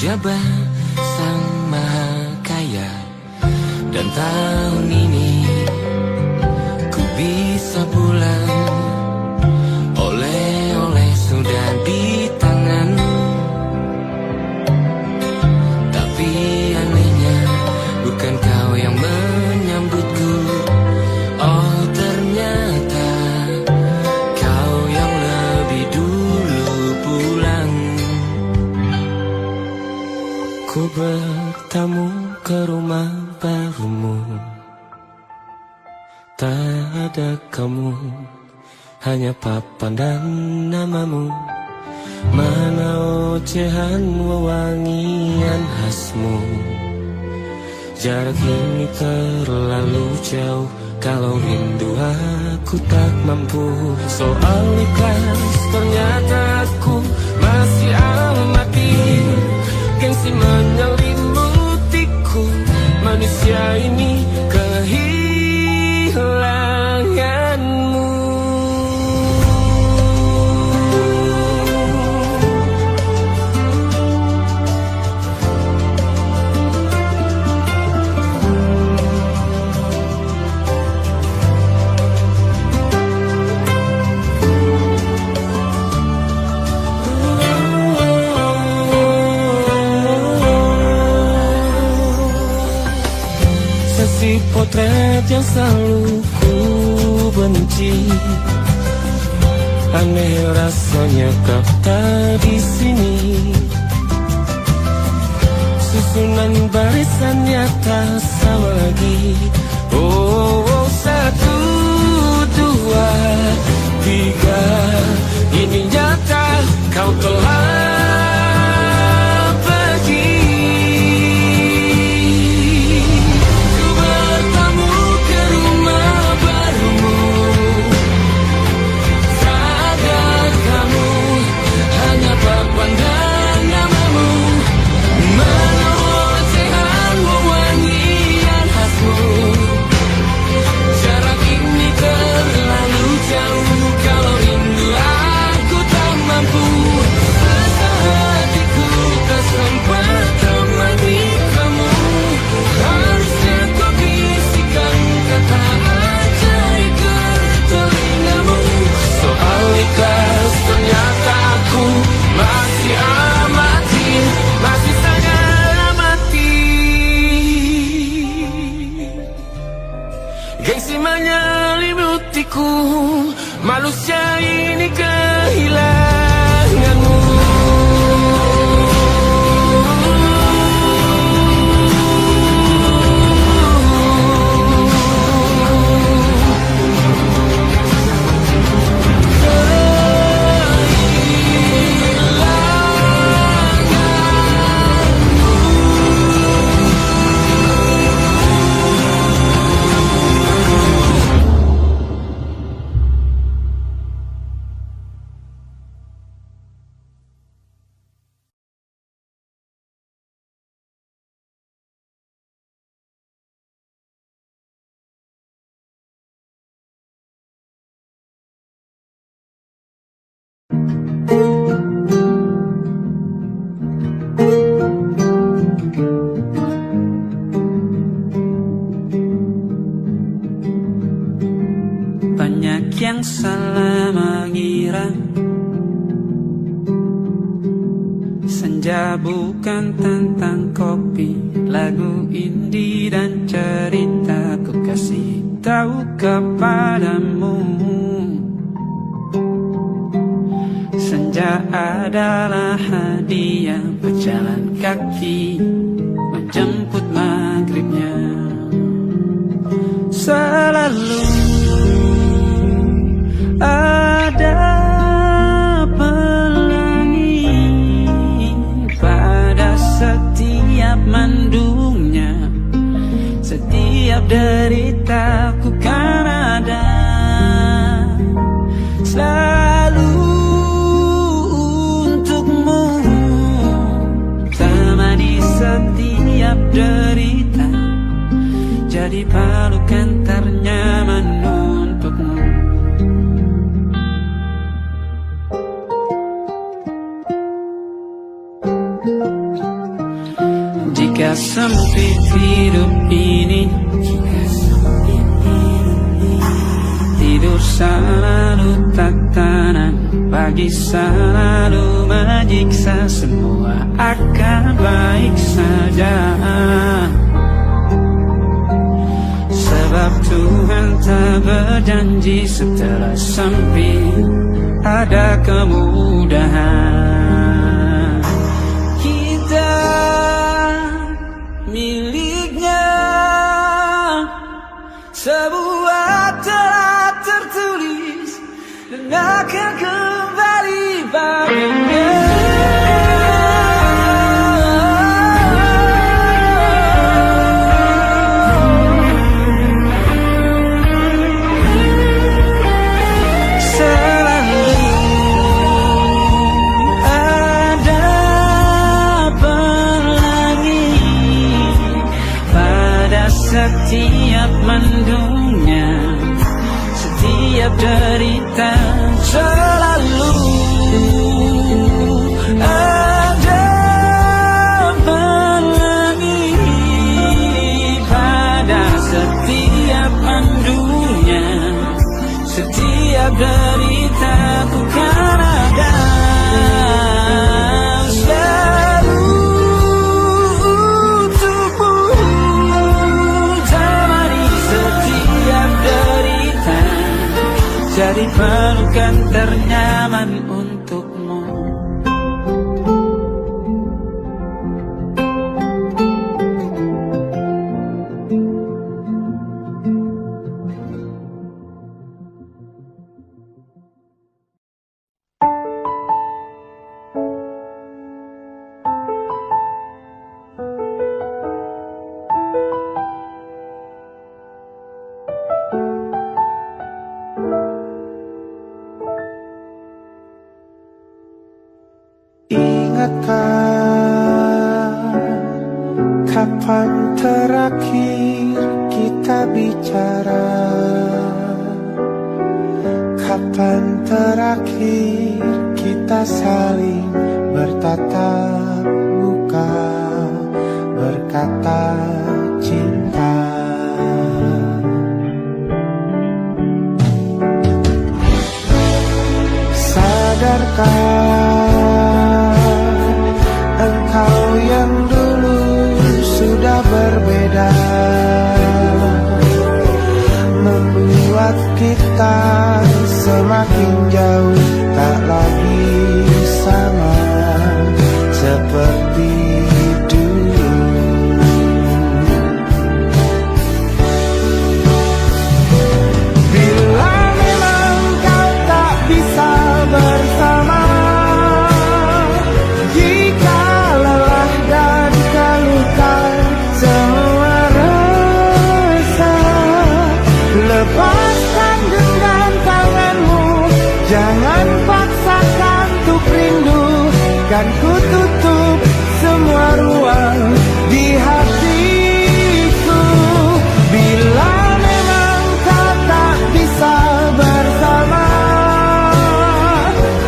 pejabat sang maha kaya. Dan tahun ini ku bisa pulang, oleh-oleh sudah di tangan. Tapi anehnya bukan kau yang menyambutku. Oh ternyata kau yang lebih dulu pulang. Ku bertamu ke rumah barumu, tak ada kamu, hanya papan dan namamu. Mana ocehan wewangian khasmu. Jarak ini terlalu jauh, kalau rindu aku tak mampu. Soal ikhlas ternyata aku masih amati. Gengsi menyelimutiku, manusia ini kehilanganmu. Si potret yang selalu ku benci, aneh rasanya kau tak di sini. Susunan barisannya tak sama lagi. Oh, oh, 1, 2, 3, ini nyata kau telah menyelimutiku, manusia ini kehilanganmu. Banyak yang salah mengira senja bukan tentang kopi, lagu indie dan cerita. Ku kasih tahu kepadamu, senja adalah hadiah berjalan kaki menjemput maghribnya. Selalu ada pelangi pada setiap mendungnya. Setiap deritaku kan ada selalu untukmu, temani setiap derita, jadi pelukan ternyaman untukmu. Jika sempit hidup ini, tidur selalu tatanan, pagi selalu menyiksa, semua akan baik saja. Sebab Tuhan tak berjanji setelah sempit ada kemudahan. Kita miliknya, sebuah telah tertulis dan akan kembali padanya. Setiap mendungnya, setiap derita, selalu ada pelangi. Pada setiap mendungnya, setiap derita, ku kan ada. Jadi pelukan ternyaman untukmu. Kapan terakhir kita bicara? Kapan terakhir kita saling bertatap muka, berkata cinta? Sadarkah engkau yang dulu sudah berbeda, membuat kita semakin jauh, tak lagi sama seperti dulu. Bila memang kau tak bisa bersama, jika lelah dan keluhkan semua rasa, lepaskan genggam tanganmu, jangan paksakan untuk rindu. Kan ku tutup semua ruang di hatiku. Bila memang kau tak bisa bersama,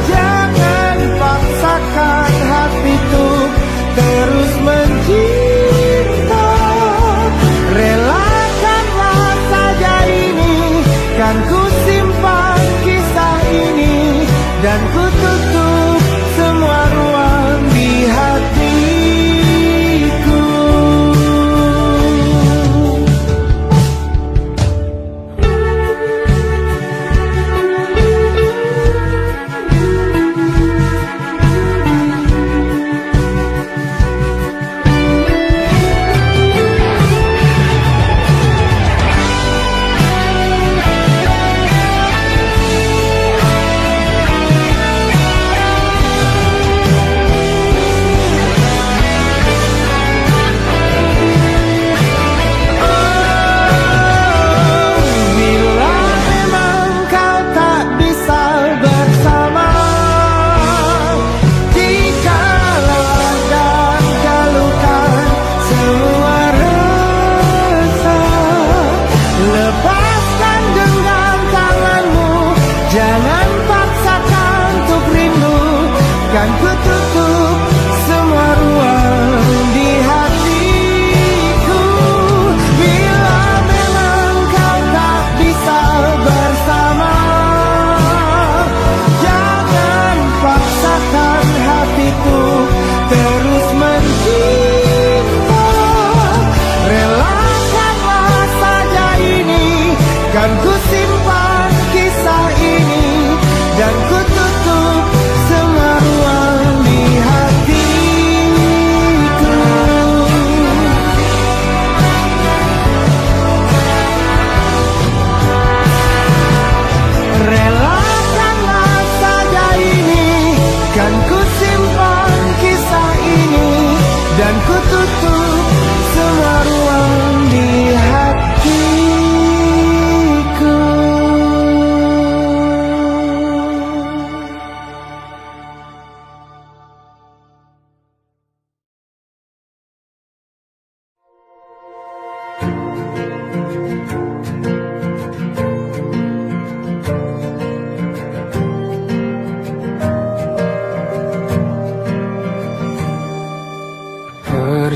jangan paksakan hatiku terus mencinta. Relakanlah saja ini, kan ku simpan kisah ini, dan ku tutup semua ruang di hatiku.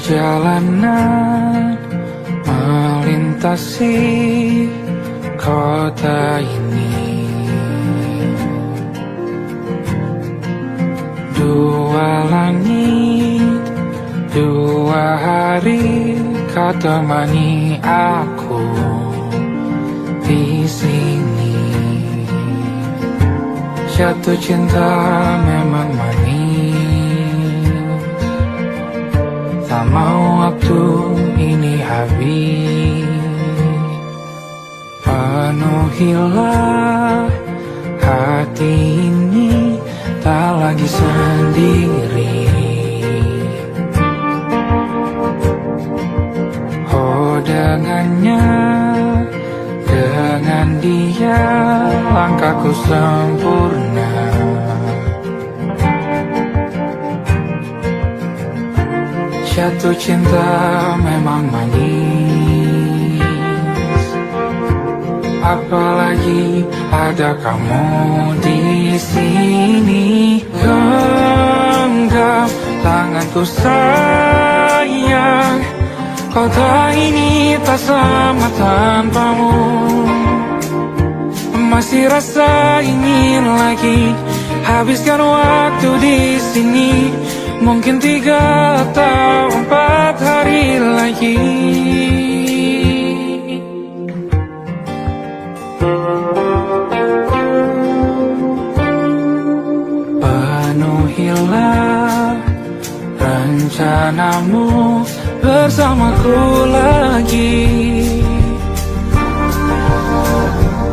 Perjalanan melintasi kota ini, dua langit, dua hari kau temani aku di sini. Jatuh cinta memang manis, tak mau waktu ini habis. Penuhilah hati ini, tak lagi sendiri. Oh dengannya, dengan dia langkahku sempurna. Jatuh cinta memang manis, apalagi ada kamu di sini. Genggam tanganku sayang, kota ini tak sama tanpamu. Masih rasa ingin lagi habiskan waktu di sini. Mungkin 3 atau 4 hari lagi. Penuhilah rencanamu bersamaku lagi.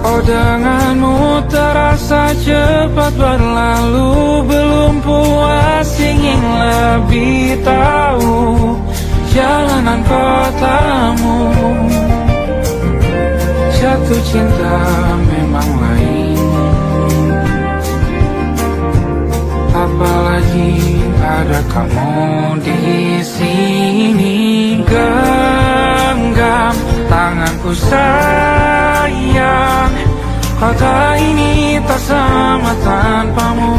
Oh denganmu terasa cepat berlalu, belum puas ingin lebih tahu jalanan kotamu. Jatuh cinta memang lain, apalagi ada kamu di sini. Genggam tanganku sayang, kota ini tak sama tanpamu.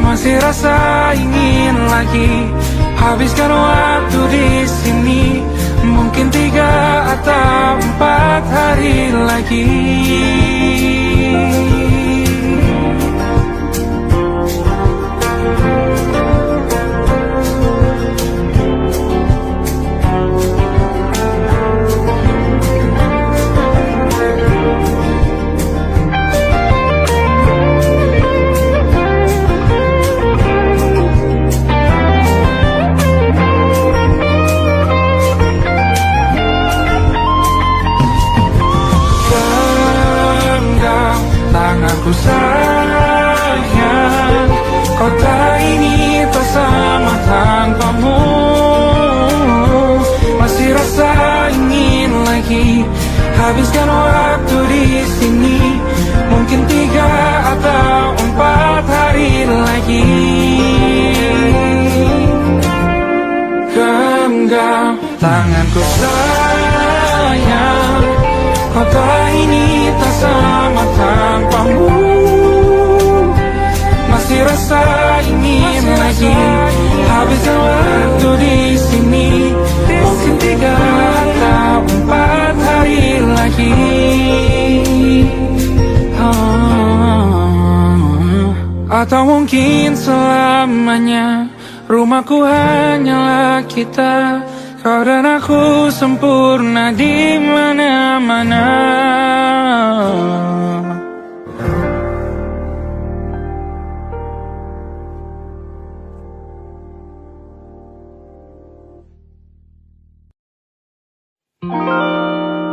Masih rasa ingin lagi habiskan waktu di sini. Mungkin 3 atau 4 hari lagi. Tanganku sayang, kota ini tak sama tanpamu. Masih rasa ingin lagi habiskan waktu di sini. Mungkin 3 atau 4 hari lagi. Genggam tanganku sayang, kota ini tak sama tanpamu. Masih rasa ingin lagi habiskan waktu di sini. Mungkin 3 atau 4 hari lagi. Atau mungkin selamanya. Rumahku hanyalah kita, kau dan aku sempurna di mana-mana.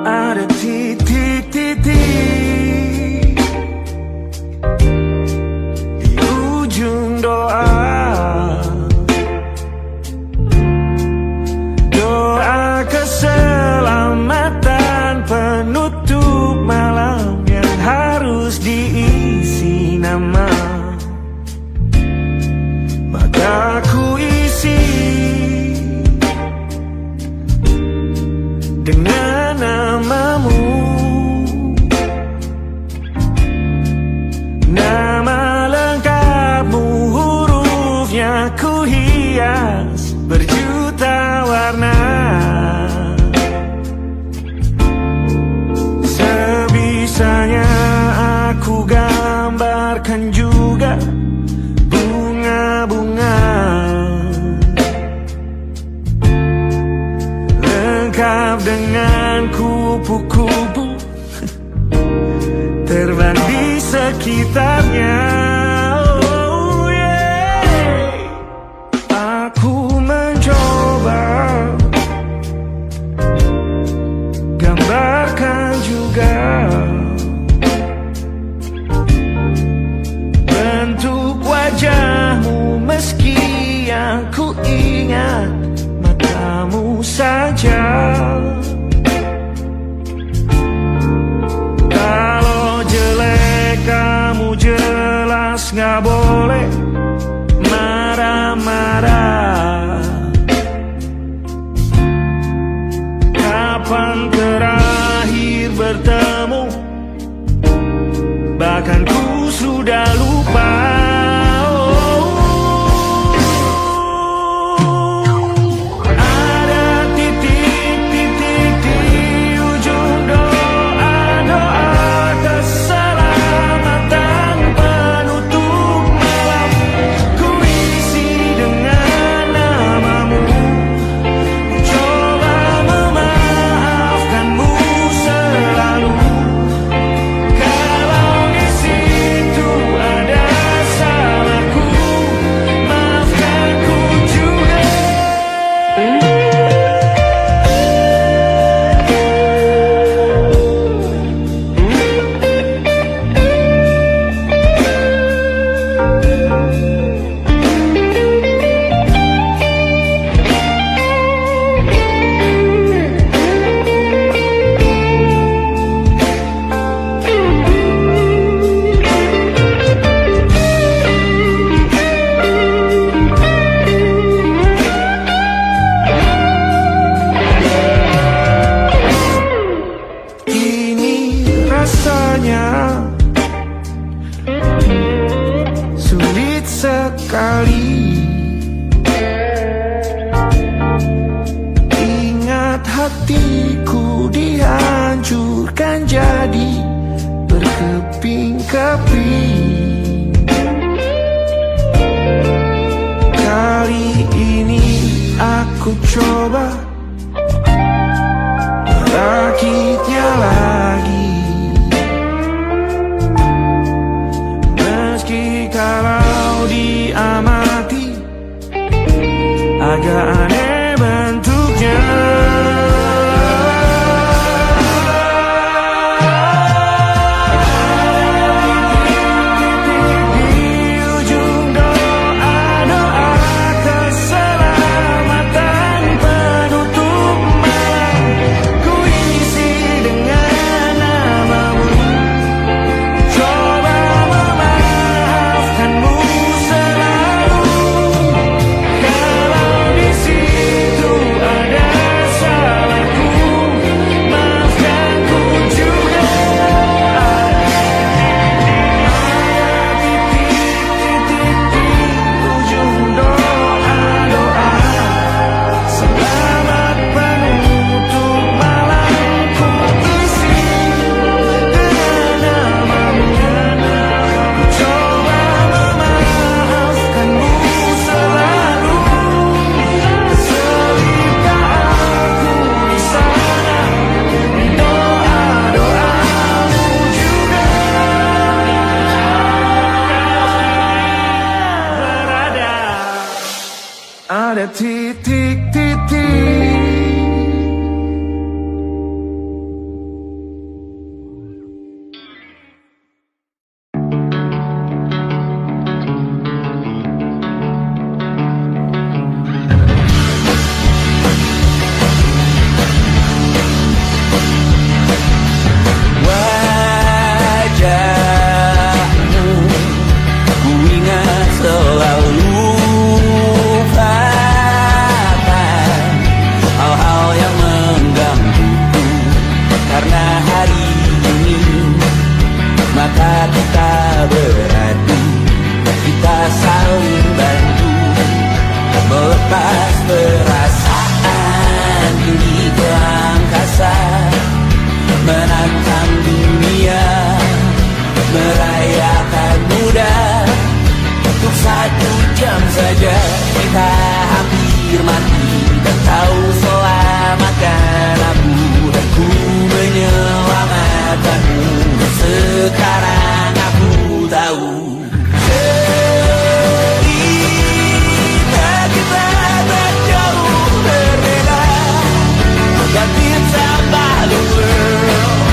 Ada titik-titik di ujung doa. Doa keselamatan penutup malam yang harus diisi nama. Maka ku isi dengan namamu. Nama lengkapmu, hurufnya ku hias juga bunga-bunga, lengkap dengan kupu-kupu terbang di sekitarnya. Oh yeah. Aku mencoba gambarkan juga bentuk wajahmu, meski yang ku ingat matamu saja. Kalau jelek kamu jelas gak boleh marah-marah. Kapan terakhir bertemu, bahkan ku sudah lupa. Sulit sekali ingat hatiku dihancurkan jadi berkeping-keping. Kali ini aku coba merakitnya lagi. Kalau diamati agak aneh bentuknya. Di ujung doa-doa keselamatan penutup malam, ku isi dengan namamu. Coba memaafkanmu selalu. Kalau di situ ada salahku, maafkanku juga. Ada titik-titik di ujung doa-doa, selamat penutup malam, ku isi dengan namamu. Coba memaafkanmu selalu. Selipkan aku di sana, di doa-doamu juga. Berada ada titik-titik. Wajahmu ku ingat selalu, 1 jam saja kita hampir mati, dan kau selamatkan aku, dan ku menyelamatkanmu. Sekarang aku tahu cerita kita tak jauh berbeda, but it's about the world.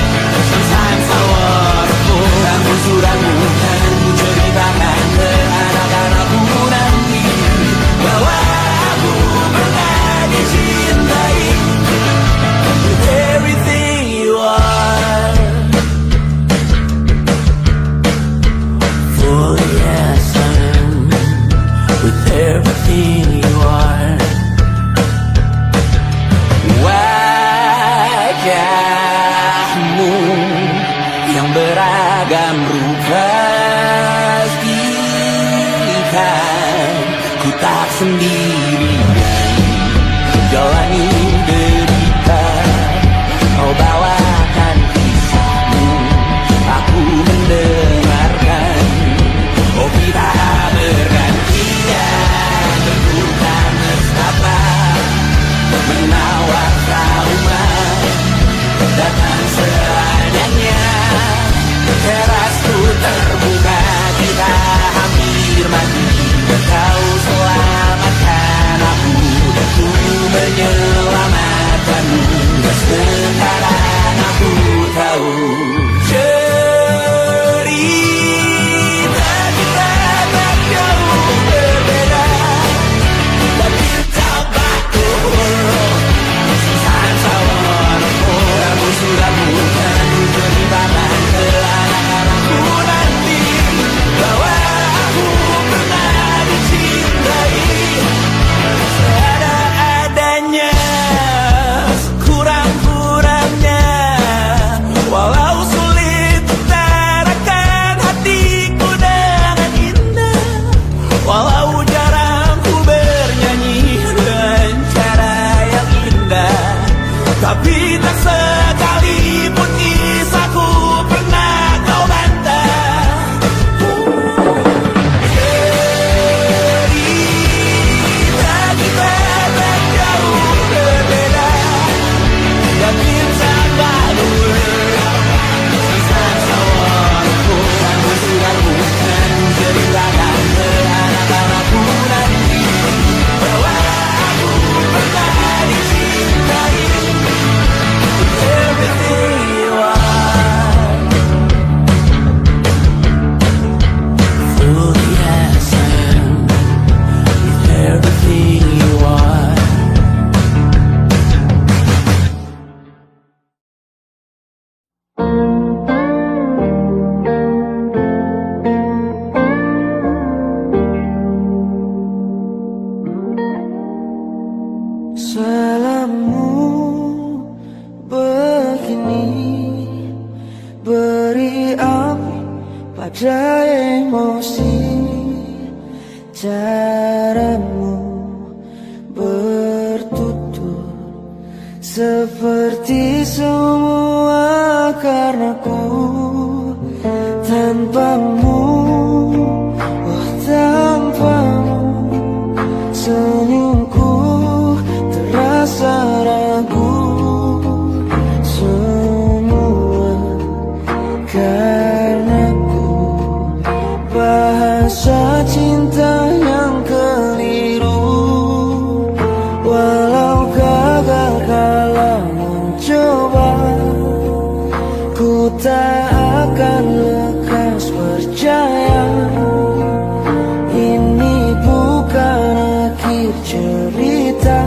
Sometimes I wanna fall. Ramu-ramu kan ku ceritakan ke anak-anakku nanti bahwa aku pernah dicintai with everything you are. For yes, I am with everything you are. Wajahmu yang beragam rupa pastikan ku tak sendirian jalani derita. Kau bawakan kisahmu, aku mendengarkan. Oh, kita bergantian bertukar mesra, menawar trauma datang seadanya. Terasku terbuka, kita hampir mati, kau selamatkan aku, dan ku menyelamatkanmu. Sekarang aku tahu cerita kita tak jauh berbeda, but it's about the world. Sometimes I wanna fall. Ramu-ramu kan ku ceritakan ke anak-anakku nanti bahwa aku pernah dicintai seada-adanya, sekurang-kurangnya. Walau sulit utarakan hatiku dengan indah, walau jarang ku bernyanyi dengan cara yang indah, tapi tak sekalipun kisahku pernah kau bantah. Cerita kita tak jauh berbeda, dan it's about the world. Sometimes I wanna fall. Ramu-ramu kan ceritakan ke anak-anakku nanti bahwa aku pernah dicintai with everything you are. Fully as I am with everything you are. Salammu begini, beri api pada emosi. Caramu bertutur seperti semua karenaku. Tanpamu, oh tanpamu, senyumku terasa ragu. Semua karenaku, bahasa cinta yang keliru. Walau gagal kala mencoba, ku tak akan lekas percaya. Ini bukan akhir cerita,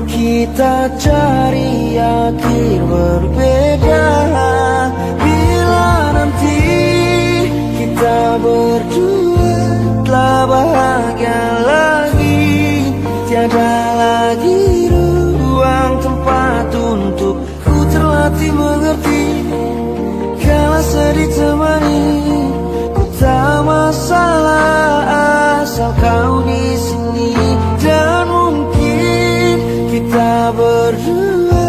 kita cari akhir berbeda. Bila nanti kita berdua telah bahagia lagi, tiada lagi ruang tempat untuk ku terlatih mengerti. Kala sedih temani, ku tak masalah asal kau di sini. Dan mungkin kita berdua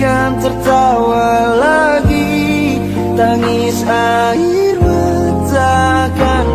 kan tertawa lagi, tangis air mata akan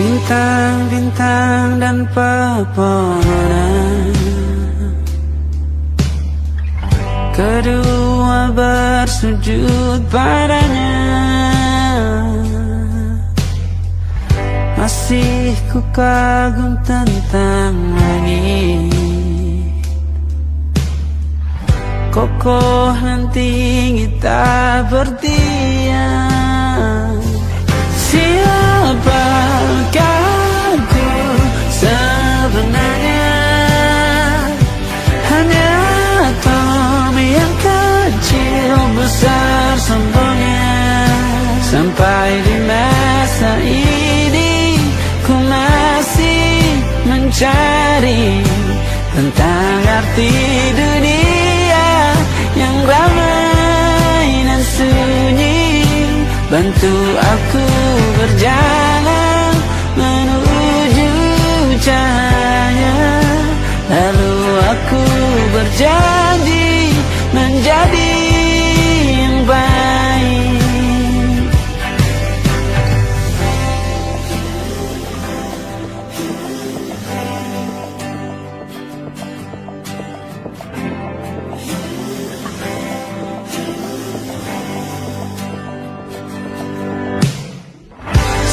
bintang-bintang dan pepohonan. Kedua bersujud padanya. Masih ku kagum tentang langit, kokoh dan tinggi tak berdiam. Siapakah aku sebenarnya? Hanya atom yang kecil besar sombongnya. Sampai di masa ini ku masih mencari tentang arti dunia yang ramai dan sunyi. Bantu aku berjalan menuju cahaya. Lalu aku berjanji menjadi yang baik.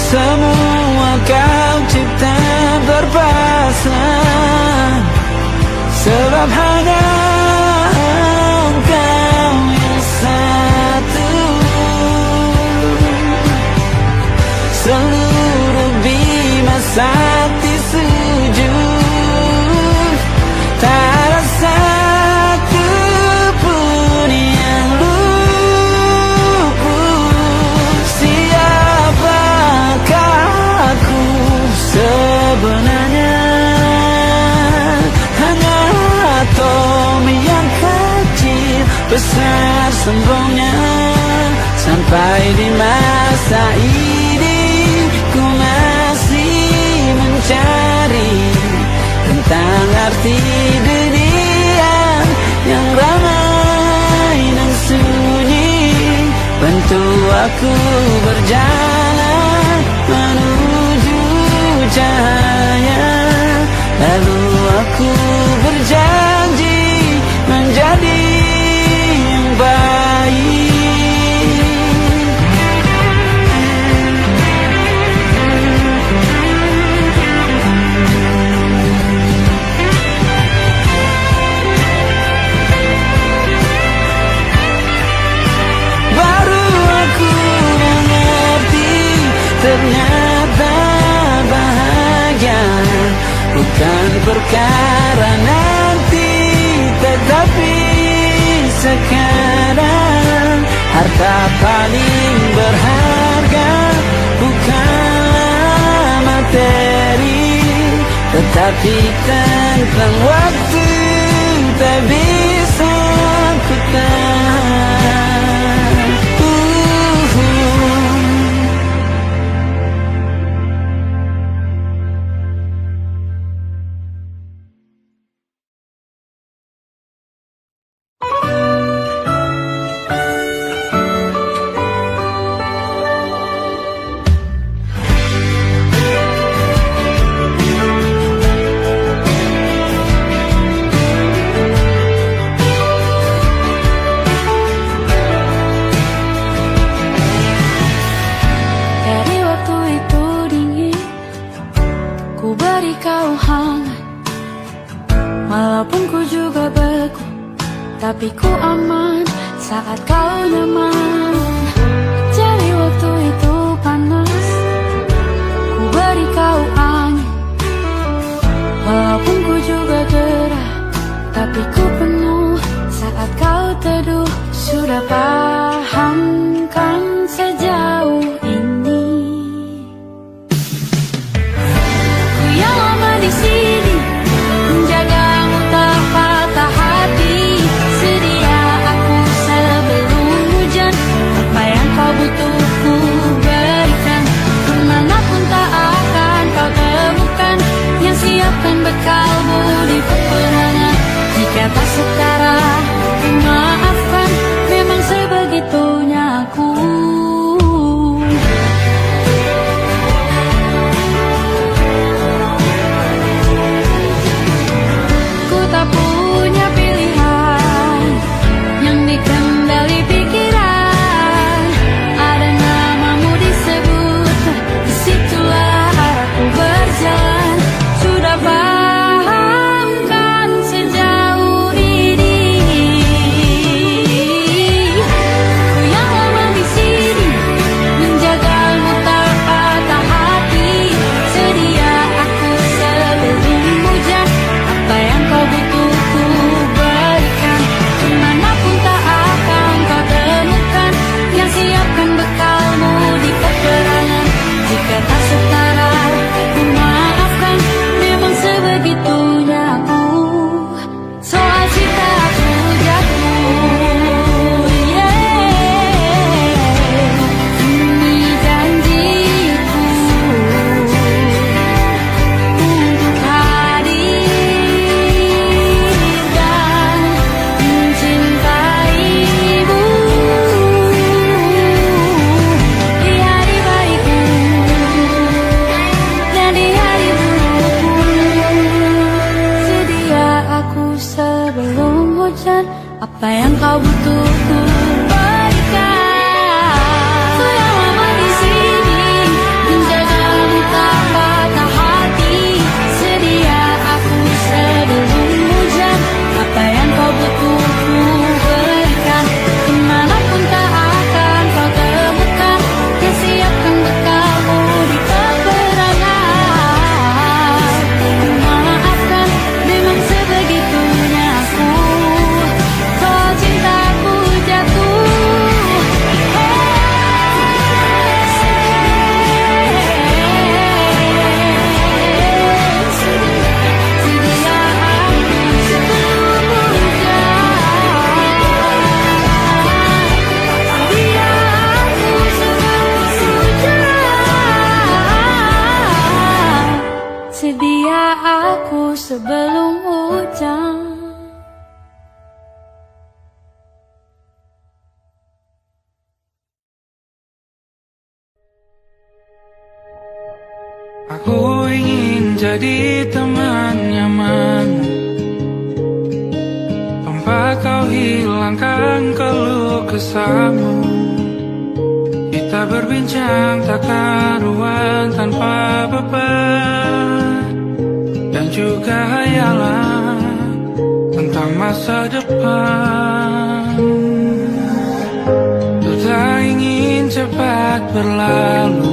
Semua kau cipta berpasang, sebab hanya engkau yang satu. Seluruh bima sakti sujud, tak ada satu pun yang luput. Siapakah aku sebenarnya? Hanya atom yang kecil besar sombongnya. Sampai di masa ini ku masih mencari tentang arti dunia yang ramai dan sunyi. Bantu aku berjalan menuju cahaya. Lalu aku berjanji menjadi yang baik. Baru aku mengerti ternyata bahagia bukan perkara nanti, tetapi sekarang. Harta paling berharga bukanlah materi, tetapi tentang waktu tak bisa ku tahan. Tapi ku aman saat kau nyaman. Jadi waktu itu panas, ku beri kau angin. Walaupun ku juga gerah, tapi ku penuh saat kau teduh. Sudah paham kan sejauh ini? Ku yang lama di sini menjagamu tak patah hati. Sedia aku sebelum hujan, apa yang kau butuh ku berikan. Kemanapun tak akan kau temukan yang siapkan bekalmu di peperangan. Jika tak setara, ku maafkan, memang sebegitunya aku. sebelum hujan. Aku ingin jadi teman nyamanmu, tempat kau hilangkan keluh kesahmu. Kita berbincang tak karuan tanpa beban, dan juga hayalan tentang masa depan. Ku tak ingin cepat berlalu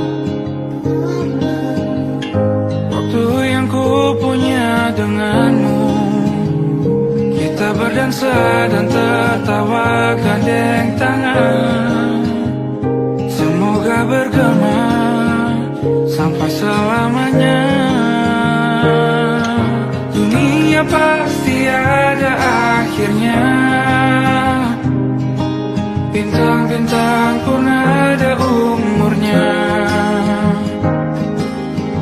waktu yang ku punya denganmu. Kita berdansa dan tertawa gandeng tangan, semoga bergema sampai selamanya. Dunia pasti ada akhirnya, bintang-bintang pun ada umurnya.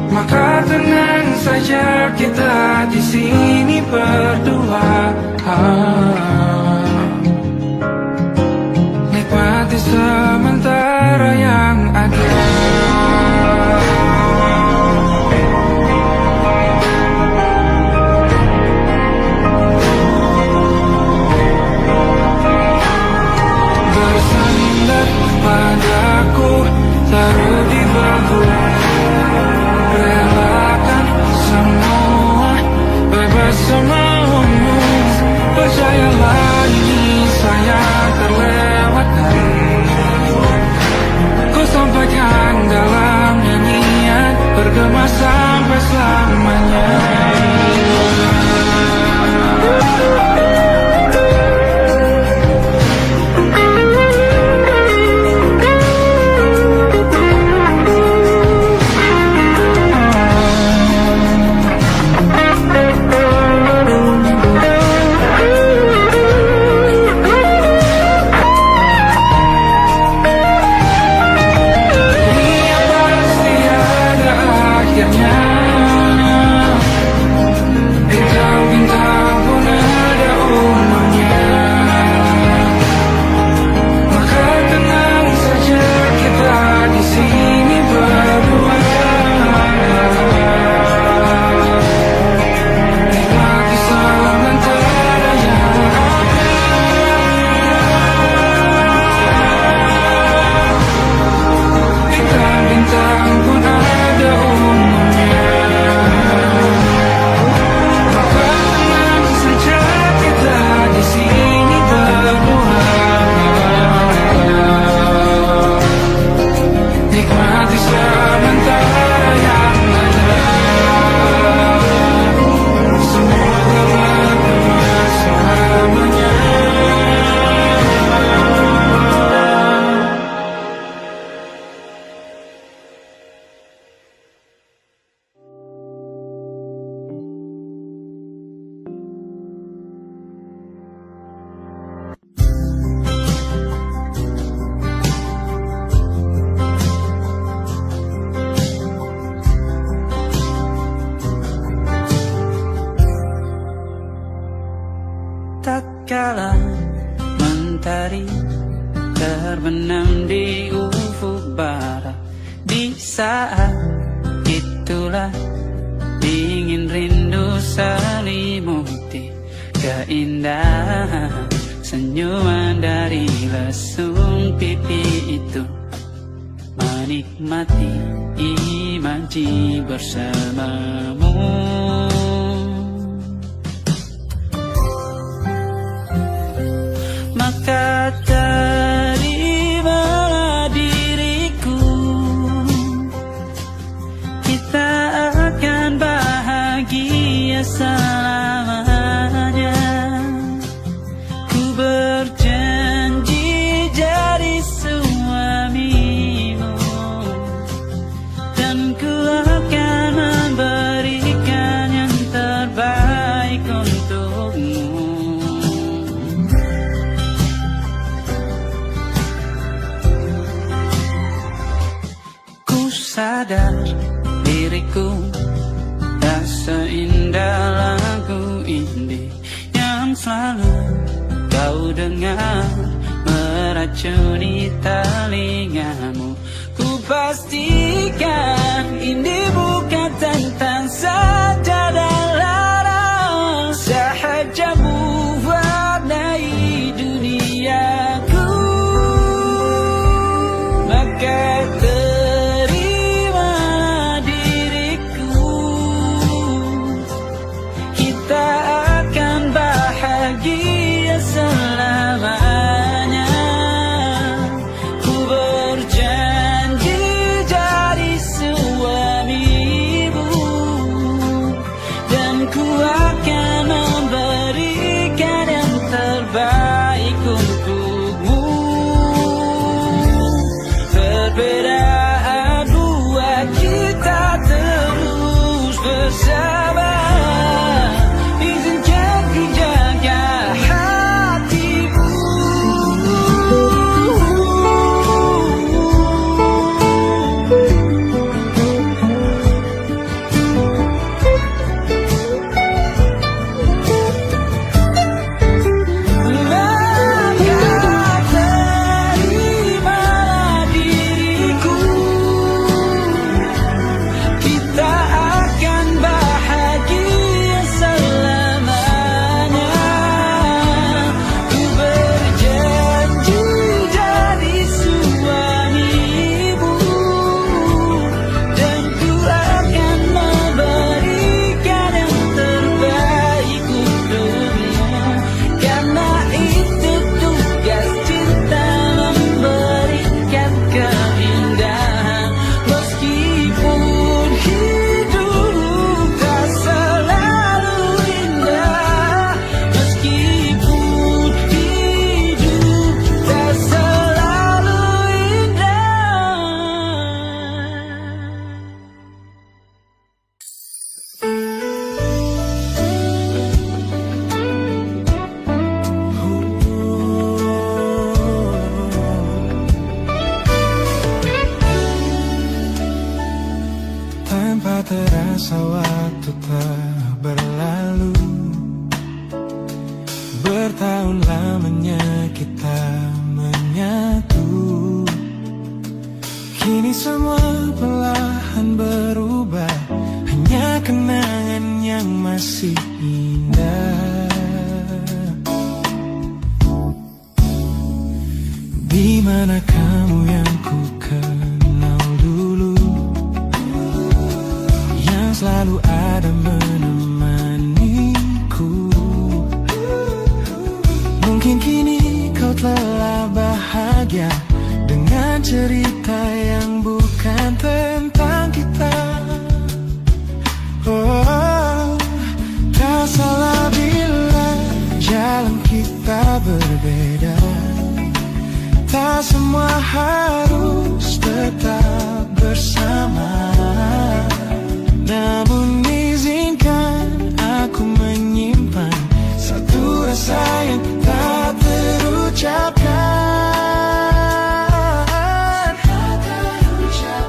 Maka tenang saja kita di sini berdua, nikmati sementara yang ada. Bersandar padaku, taruh di bahu, relakan semua, bebas semaumu. Percayalah ini saya terlewatkan, ku sampaikan dalam nyanyian, bergema sampai selamanya. Tatkala mentari terbenam di ufuk barat, di saat itulah dingin rindu selimuti keindahan senyuman dari lesung pipi itu. Menikmati imaji bersamamu, maka terimalah diriku, kita akan bahagia selamanya. Ku berjanji jadi suamimu, dan ku akan memberikan yang terbaik untukmu. Sadar diriku tak seindah selalu kau dengar meracuni telingamu. Ku pastikan ini bukan tentang saja dan larang, sahaja mewarnai duniaku. Maka terima diriku, kita akan bahagia selamanya. Ku berjanji jadi suamimu, dan ku akan memberikan yang terbaik untukmu. Perbedaan buat kita terus bersama. Izinkan ku jaga hatimu. Maka terimalah diriku, kita akan bahagia selamanya. Ku berjanji jadi suamimu, dan ku akan memberikan yang terbaik untukmu. Karena itu tugas cinta, memberikan keindahan. Meskipun hidup tak selalu indah, meskipun hidup tak selalu indah. Tanpa terasa waktu telah berlalu, bertahun lamanya kita menyatu. Kini semua perlahan berubah, hanya kenangan yang masih indah. Di mana kamu yang ku kenal dulu, yang selalu ada menemaniku. Mungkin kini kau telah bahagia dengan cerita yang bukan tentang kita. Oh, tak salah bila jalan kita berbeda. Tak semua harus tetap bersama. Namun izinkan aku menyimpan satu rasa yang tak terucapkan.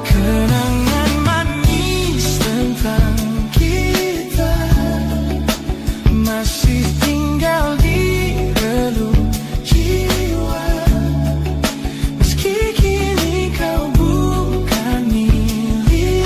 Kenangan manis tentang kita masih tinggal di relung jiwa. Meski kini kau bukan milikku,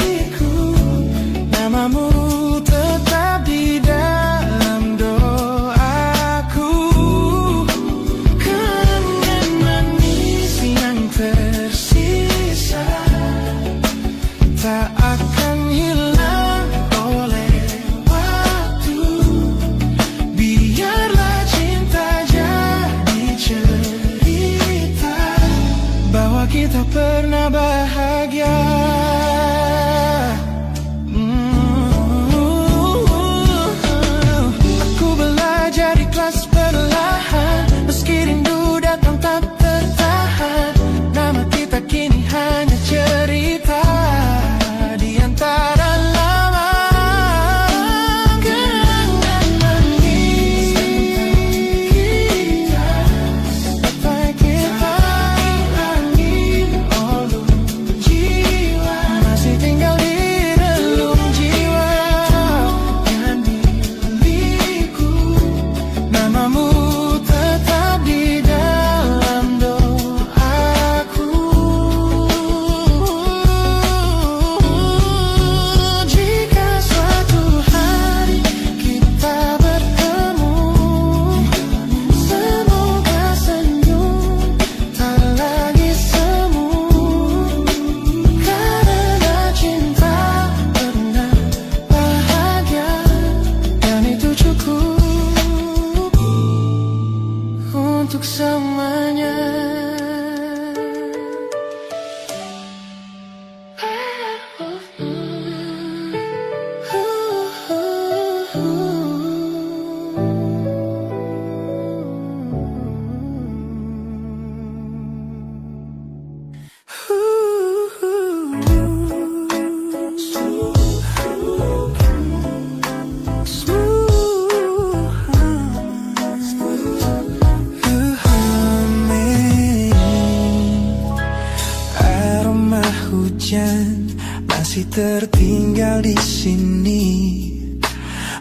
masih tertinggal di sini,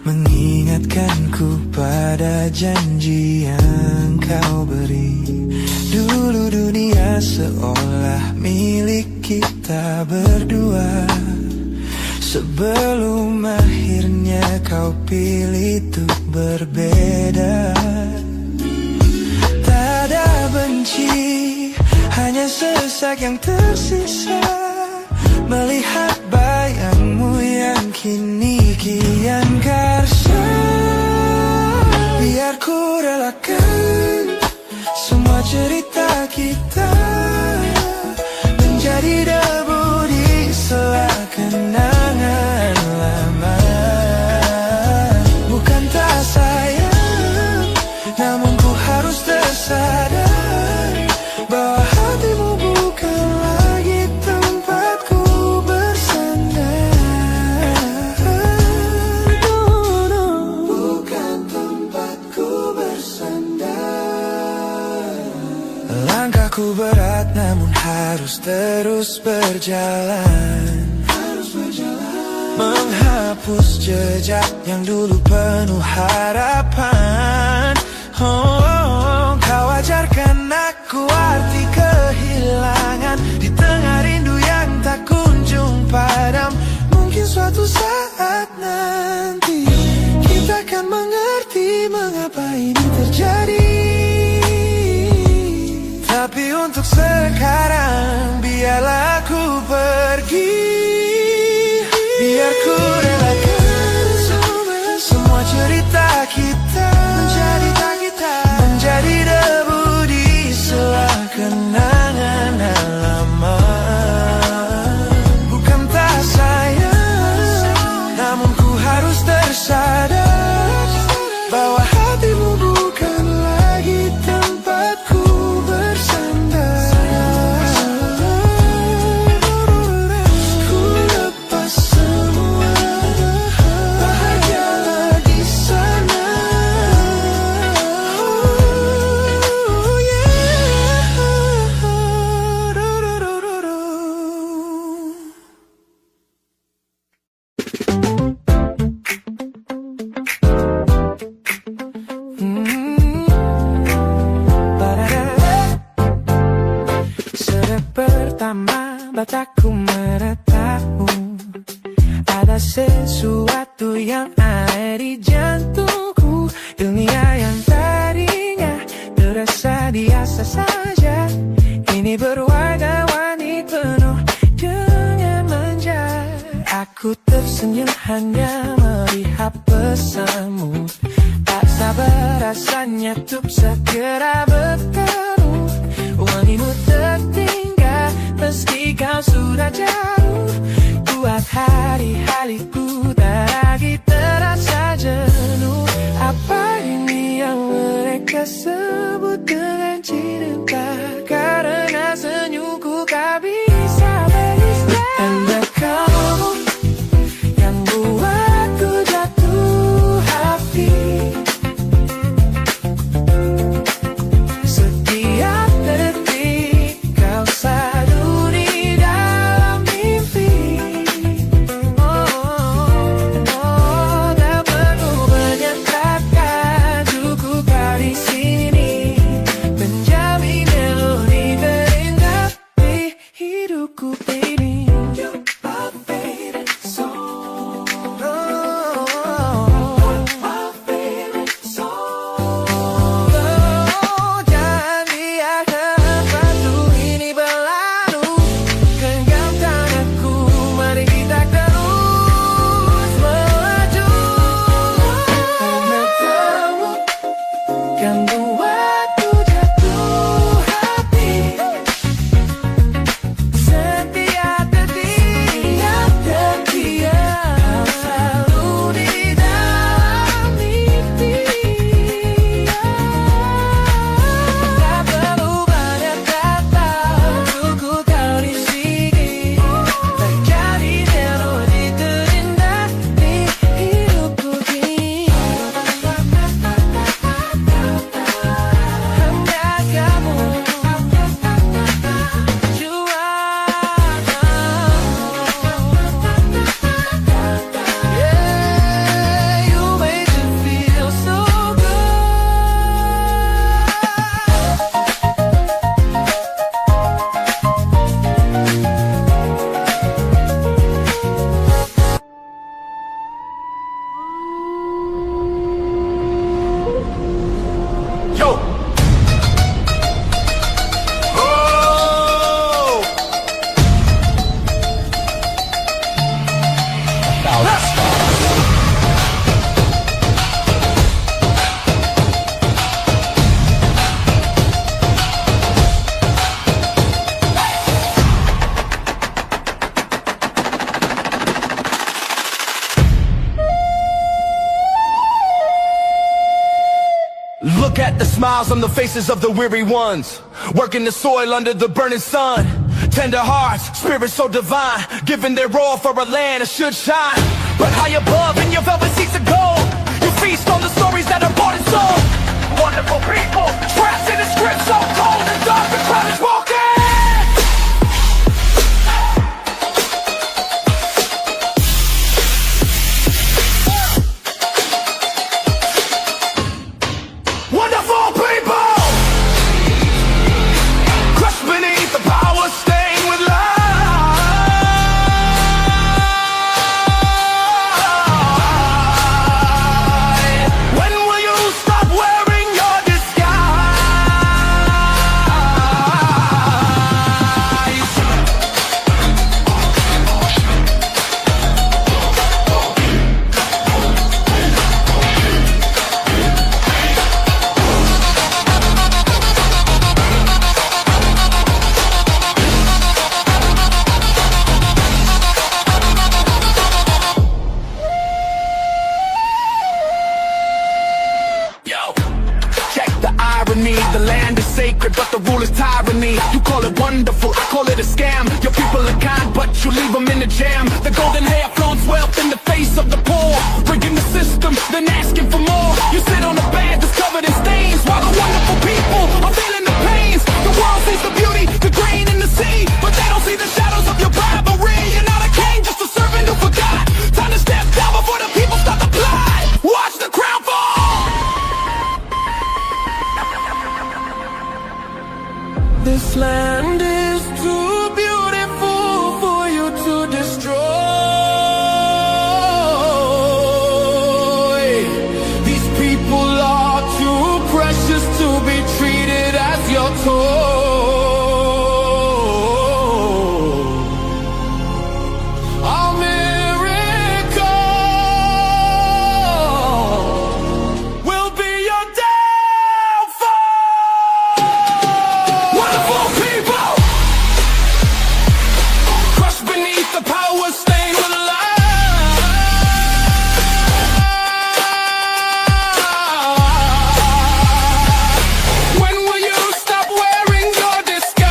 mengingatkanku pada janji yang kau beri. Dulu dunia seolah milik kita berdua, sebelum akhirnya kau pilih untuk berbeda. Tak ada benci, hanya sesak yang tersisa, melihat bayangmu yang kini kian karsa. Biar ku relakan semua cerita kita menjadi debu di sela kenangan lama. Bukan tak sayang, namun ku harus tersadar bahwa hatimu bukan lagi tempatku bersandar. Bukan tempatku bersandar. Langkahku berat namun harus terus berjalan, menghapus jejak yang dulu penuh harapan. Kau ajarkan aku arti kehilangan di tengah rindu yang tak kunjung padam. Mungkin suatu saat nanti kita akan mengerti mengapa ini terjadi. Tapi untuk sekarang biarlah aku pergi. Biar ku relakan semua cerita kita menjadi debu di sela kenangan lama. Bukan tak sayang, namun ku harus tersadar bahwa hatimu bukan lagi tempatku bersandar. Ku lepas semua, bahagialah di sana. Oh yeah. Sejak pertama mataku menatapmu, ada sesuatu yang ada di jantungku. Dunia yang tadinya terasa biasa saja, ini berwarna-warni penuh dengan manja. Aku tersenyum hanya melihat pesanmu, tak sabar rasanya untuk segera bertemu. Wangimu tertinggal meski kau sudah jauh, buat hari-hariku tak lagi terasa jenuh. Apa ini yang mereka sebut dengan cinta? Karena senyumku tak bisa beristirahat. Anda kamu yang buatku jatuh hati. Setiap detik kau selalu di dalam mimpi. Look at the smiles on the faces of the weary ones, working the soil under the burning sun. Tender hearts, spirits so divine, giving their all for a land that should shine. But high above in your velvet seats of gold, you feast on the stories that are bought and sold. Wonderful people, trapped in a script so cold and dark, the crowd is walking. Wonderful people, crushed beneath the power, stained with light. When will you stop wearing your disguise? Yo, check the irony. The land is sacred, but the rule is tyranny. You call it wonderful, I call it a scam. Your people are kind, but you leave them in the jam. The golden hair flaunts wealth in the face of the poor, breaking the system, then asking for more. You sit on a bed that's covered in stains, while the wonderful people are feeling the pains. The world sees the beauty, the grain in the sea, but they don't see the shadows of your bribery. You're not a king, just a servant who forgot. Time to step down before the people start to plot. Watch the crown fall. This land is too beautiful for you to destroy. These people are too precious to be treated as your toy. A miracle will be your downfall. Wonderful people, crushed beneath the power, stained with light. When will you stop wearing your disguise?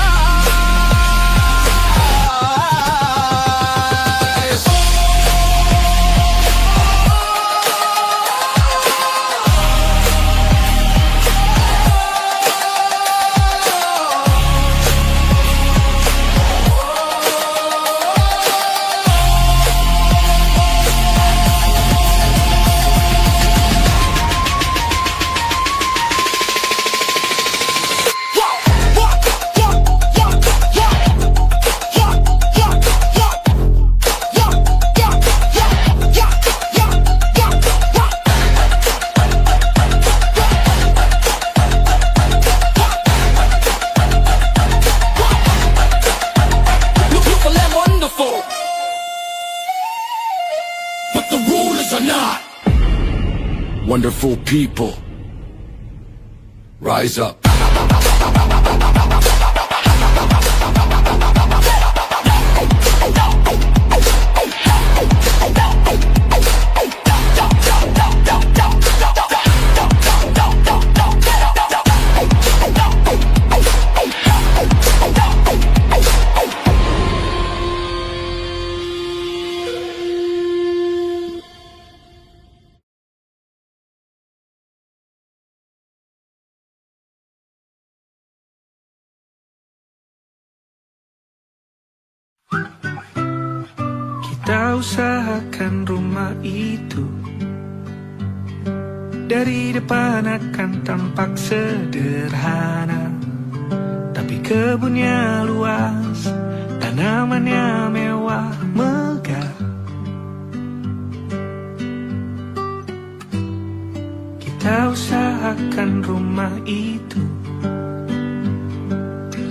Beautiful and wonderful, but the rulers are not. Wonderful people, rise up. Kita usahakan rumah itu dari depan akan tampak sederhana, tapi kebunnya luas, tanamannya mewah megah. Kita usahakan rumah itu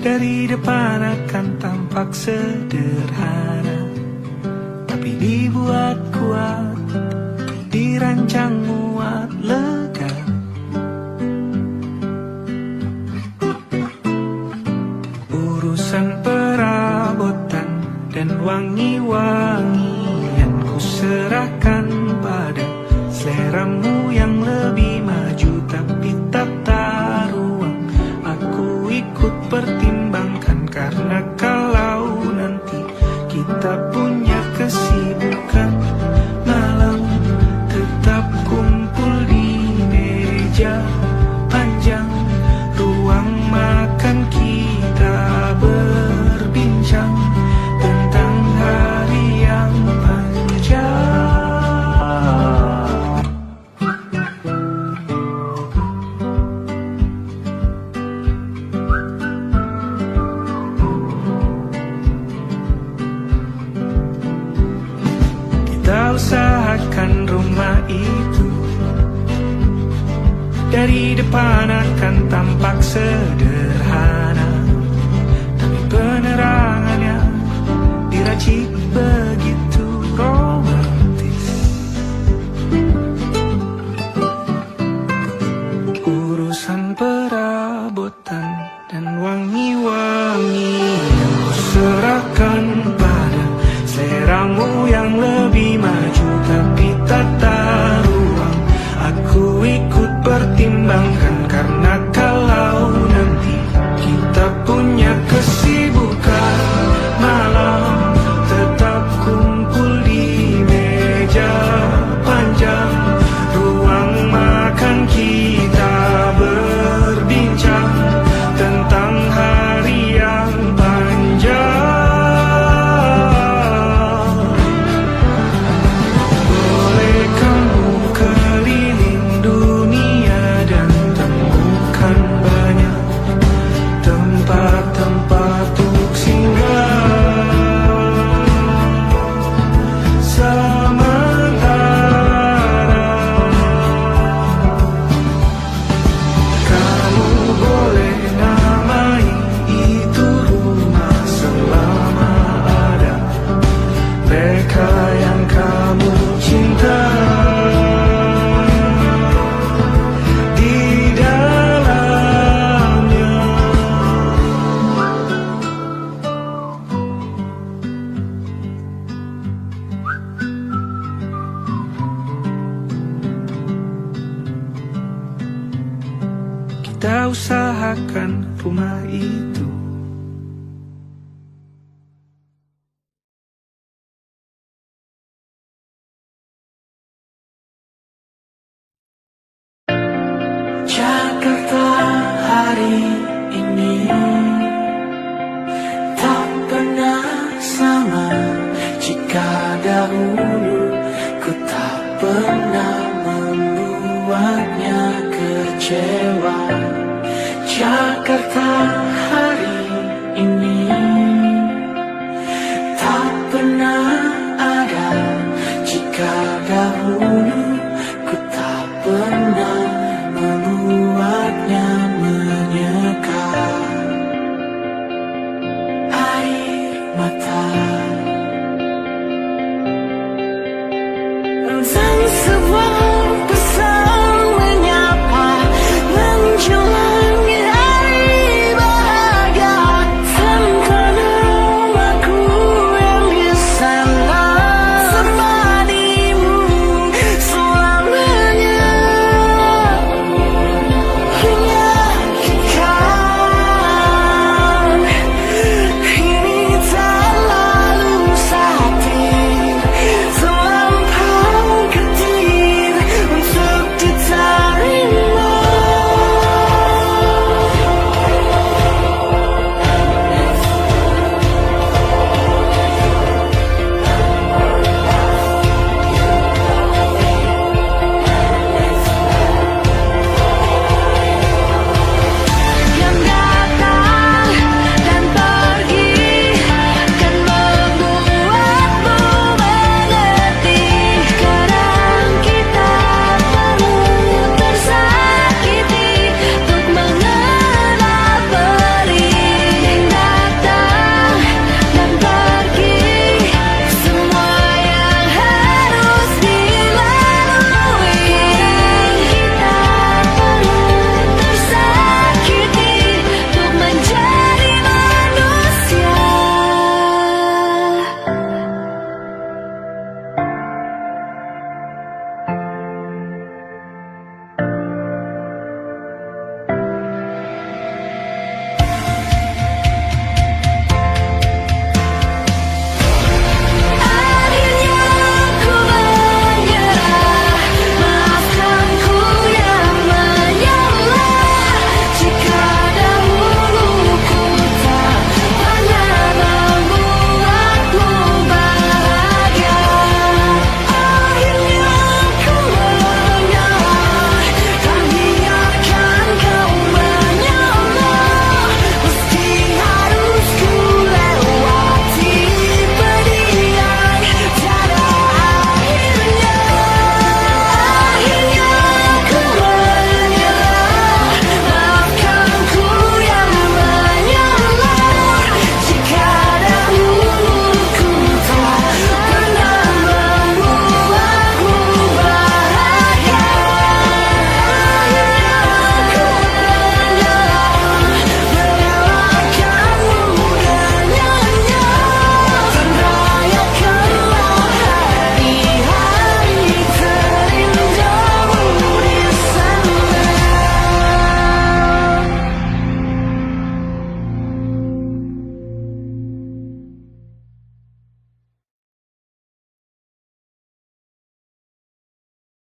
dari depan akan tampak sederhana, tapi dibuat kuat, dirancang muat lega. Urusan perabotan dan wangi-wangian ku serahkan pada seleramu yang lebih maju, tapi tetap Dari depan akan tampak sederhana, tapi penerangannya diracik begitu romantis. Urusan perabotan dan wangi-wangi yang kuserahkan pada seleramu yang lebih maju, tapi tata ruang aku ikut pertimbangkan, karena kalau nanti kita punya kesibukan malam, tetap kumpul di meja panjang ruang makan, kita berbincang tentang hari yang panjang. Boleh kamu keliling dunia dan temukan banyak tempat-tempat untuk singgah. Sementara kamu boleh namai itu rumah selama ada mereka yang kamu cinta di dalamnya. Kita usahakan rumah itu. Jakarta hari ini tak pernah sama. Jika dahulu ku tak pernah membuatnya kecewa. Jakarta